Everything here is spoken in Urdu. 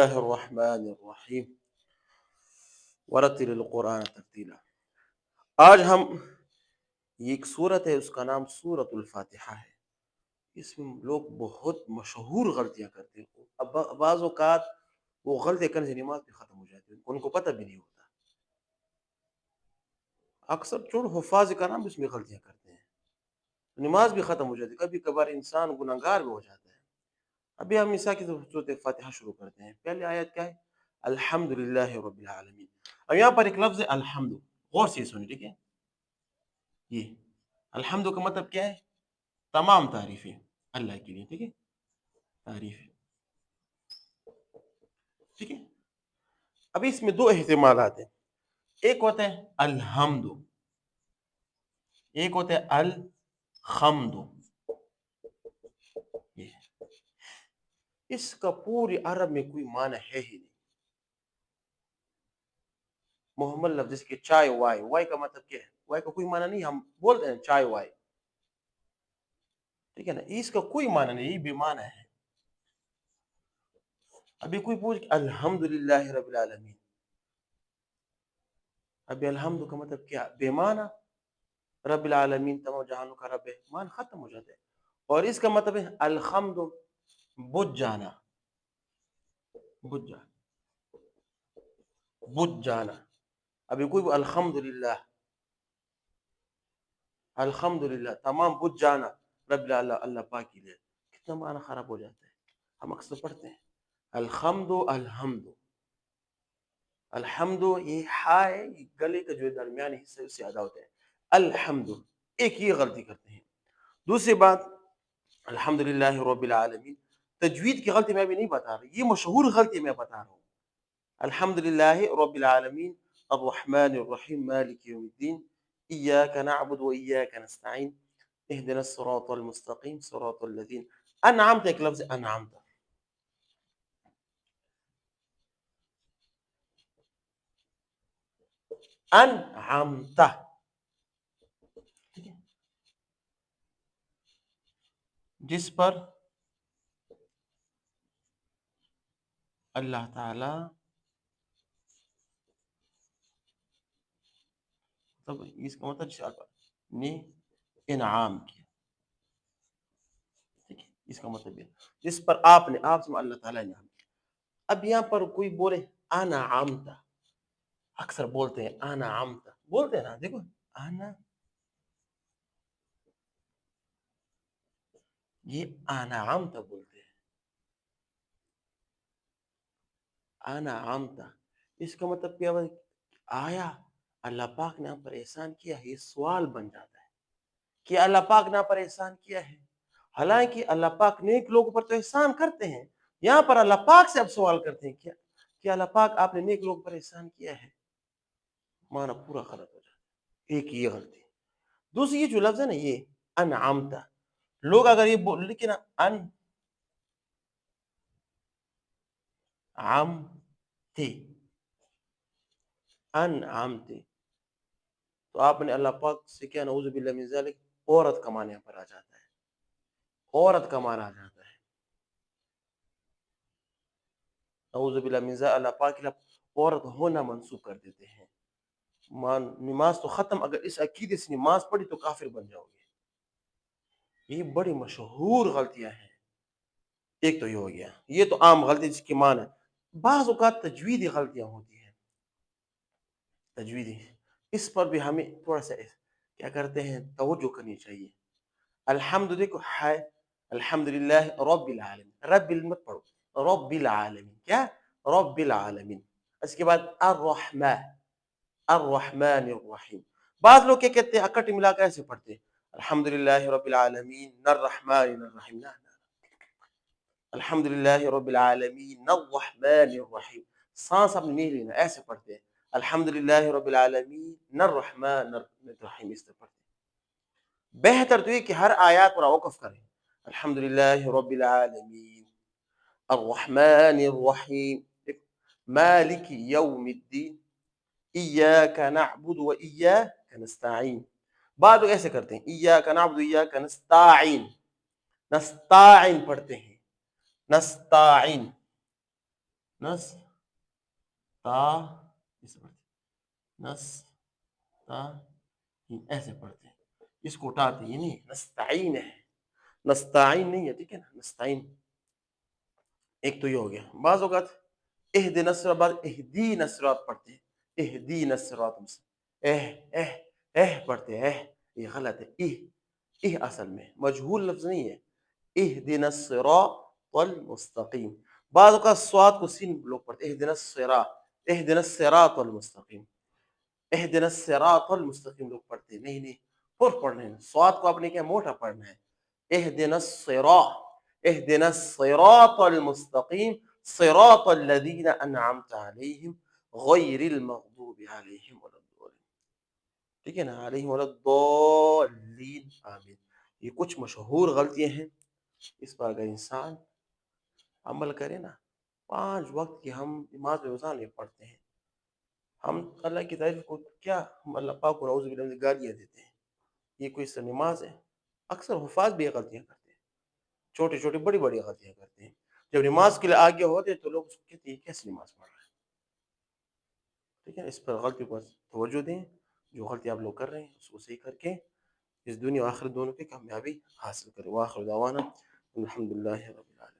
اللہ الرحمن الرحیم ورتل القرآن ترتیلا۔ آج ہم یہ ایک سورت ہے، اس کا نام سورت الفاتحہ ہے۔ اس میں لوگ بہت مشہور غلطیاں کرتے ہیں۔ بعض اوقات وہ غلطی کرنے سے نماز بھی ختم ہو جاتی ہے، ان کو پتہ بھی نہیں ہوتا۔ اکثر چھوڑ حفاظ کرام اس میں غلطیاں کرتے ہیں، نماز بھی ختم ہو جاتی ہے، کبھی کبھار انسان گناہگار بھی ہو جاتا ہے۔ ابھی ہم عیسیٰ کی سورۃ فاتحہ شروع کرتے ہیں۔ پہلی آیت کیا ہے؟ الحمد للہ رب العالمین۔ اب یہاں پر ایک لفظ ہے الحمد، غور سے سنیں، ٹھیک ہے؟ یہ الحمد کا مطلب کیا ہے؟ تمام تعریفیں اللہ کے لیے، ٹھیک ہے؟ تعریف، ٹھیک ہے؟ اب اس میں دو احتمالات ہیں، ایک ہوتا ہے الحمد، ایک ہوتا ہے الحمد۔ اس کا پوری عرب میں کوئی معنی ہے ہی نہیں۔ محمد لفظ جیسے کہ چائے وائے، وائے کا مطلب کیا ہے؟ وائے کا کوئی معنی نہیں، ہم بولتے ہیں چائے وائے، ٹھیک ہے نا؟ اس کا کوئی معنی نہیں، یہ بے معنی ہے۔ ابھی کوئی پوچھ الحمد للہ رب العالمین، ابھی الحمد کا مطلب کیا؟ بے معنی، رب العالمین تمام جہانوں کا رب ہے، معنی ختم ہو جاتا ہے۔ اور اس کا مطلب ہے الحمد، بجھ جانا، بجھ جانا، بجھ جانا۔ ابھی کوئی الحمدللہ، الحمدللہ تمام بجھ جانا رب اللہ پاک کے لیے، کتنا معنی خراب ہو جاتا ہے۔ ہم اکثر پڑھتے ہیں الحمد الحمد الحمد، یہ ہا ہے، یہ گلے کا جو درمیانی حصہ اس سے ادا ہوتا ہے الحمد، ایک یہ غلطی کرتے ہیں۔ دوسری بات الحمدللہ رب العالمین، تجوید کی غلطی میں ابھی نہیں بتا رہا، یہ مشہور غلطی میں بتا رہا ہوں۔ الحمدللہ رب العالمین الرحمن الرحیم مالک یوم الدین ایاک نعبد و ایاک نستعین اہدنا الصراط المستقیم صراط الذین انعمت، ایک لفظ انعمت، انعمت، جس پر اللہ تعالی اس کا مطلب نے انعام کیا، ٹھیک ہے؟ اس کا مطلب یہ جس پر آپ نے، آپ سے اللہ تعالیٰ نے انعام کیا۔ اب یہاں پر کوئی بولے انعمت، اکثر بولتے ہیں انعمت، بولتے ہیں نا، دیکھو انا، یہ انعمت بولتے ہیں، انعمت، اس کا مطلب کیا؟ آیا اللہ پاک نے ہم پر احسان کیا ہے؟ یہ سوال بن جاتا ہے کہ اللہ پاک نے ہم پر احسان کیا ہے، حالانکہ اللہ پاک نیک لوگوں پر تو احسان کرتے ہیں۔ یہاں پر اللہ پاک سے اب سوال کرتے ہیں کیا کہ اللہ پاک آپ نے نیک لوگوں پر احسان کیا ہے؟ معنی پورا غلط ہو جاتا ہے، ایک یہ غلطی۔ دوسری یہ جو لفظ ہے نا، یہ انعمت، لوگ اگر یہ بول لیکن انعمت، انعمت، تو آپ نے اللہ پاک سے کیا؟ نعوذ باللہ من ذالک، عورت کا معنی یہاں پر آ جاتا ہے، عورت کا معنی آ جاتا ہے، نعوذ باللہ من ذالک، اللہ پاک کے لیے عورت ہونا منسوب کر دیتے ہیں۔ نماز تو ختم، اگر اس عقیدے سے نماز پڑھی تو کافر بن جاؤ گے۔ یہ بڑی مشہور غلطیاں ہیں۔ ایک تو یہ ہو گیا، یہ تو عام غلطی جس کی مان ہے۔ بعض اوقات تجویدی غلطیاں ہوتی ہیں، تجویدی، اس پر بھی ہمیں تھوڑا سا کیا کرتے ہیں، توجہ کرنی چاہیے۔ الحمد، دیکھو ہے الحمدللہ رب العالمین، رب مت پڑھو، رب العالمین، کیا؟ رب العالمین۔ اس کے بعد الرحمن، الرحمن الرحیم۔ بعض لوگ کیا کہتے ہیں، اکٹ ملا کر ایسے پڑھتے ہیں الحمدللہ رب العالمین الرحمن الرحیم، الحمدللہ رب العالمین الرحمن الرحیم، سانس اپنے نہیں لینا، ایسے پڑھتے ہیں الحمدللہ رب العالمین الرحمن الرحیم، اس طرح پڑھتے ہیں۔ بہتر تو یہ کہ ہر آیات پر وقف کریں، الحمدللہ رب العالمین الرحمن الرحیم مالک یوم الدین ایاک نعبد و ایاک نستعین۔ بعض لوگ ایسے کرتے ہیں ایاک نعبد و ایاک نستعین، نستعین پڑھتے ہیں، نستعین، نس تا، اسے پڑھتے نس تا، ایسے پڑھتے ہیں، اس کو اٹھاتے یہ نہیں نستعین ہے، نستعین نہیں ہے، ٹھیک ہے نا، نستعین ایک تو یہ ہو گیا۔ بعض اوقات اہدنا الصراط، بعض اہدینا الصراط پڑھتے ہیں، اہدینا الصراط پڑھتے ہیں، یہ غلط ہے، اصل میں مجہول لفظ نہیں ہے، اہدنا الصراط المستقیم۔ بعض اوقات صاد کو سین لوگ پڑھتے ہیں، اہدنا الصراط المستقیم، اہدنا الصراط المستقیم لوگ پڑھتے ہیں، نہیں پر پڑھنے ہیں، صاد کو آپ نے کیا موٹا پڑھنا ہے، اہدنا الصراط، اہدنا الصراط المستقیم صراط الذین انعمت علیہم غیر المغضوب علیہم ولا الضالین، ٹھیک ہے نا، علیہم ولا الضالین، آمین۔ یہ کچھ مشہور غلطیاں ہیں، اس پر اگر انسان عمل کرے نا، 5 وقت کی ہم نماز روزانہ میں پڑھتے ہیں، ہم اللہ کی تعریف کو کیا، ہم اللہ پاک کو نعوذ باللہ من گالیاں دیتے ہیں، یہ کوئی سا نماز ہے؟ اکثر حفاظ بھی یہ غلطیاں کرتے ہیں، چھوٹے چھوٹے بڑی بڑی غلطیاں کرتے ہیں، جب نماز کے لیے آگے ہوتے تو لوگ اس کو کہتے ہیں کیسی نماز پڑھ رہا ہے، ٹھیک ہے، اس پر غلطی پر توجہ دیں، جو غلطی آپ لوگ کر رہے ہیں اس کو صحیح کر کے اس دنیا و آخرت دونوں کی کامیابی حاصل کریں۔ وآخر دعوانا الحمد للہ رب العالمین۔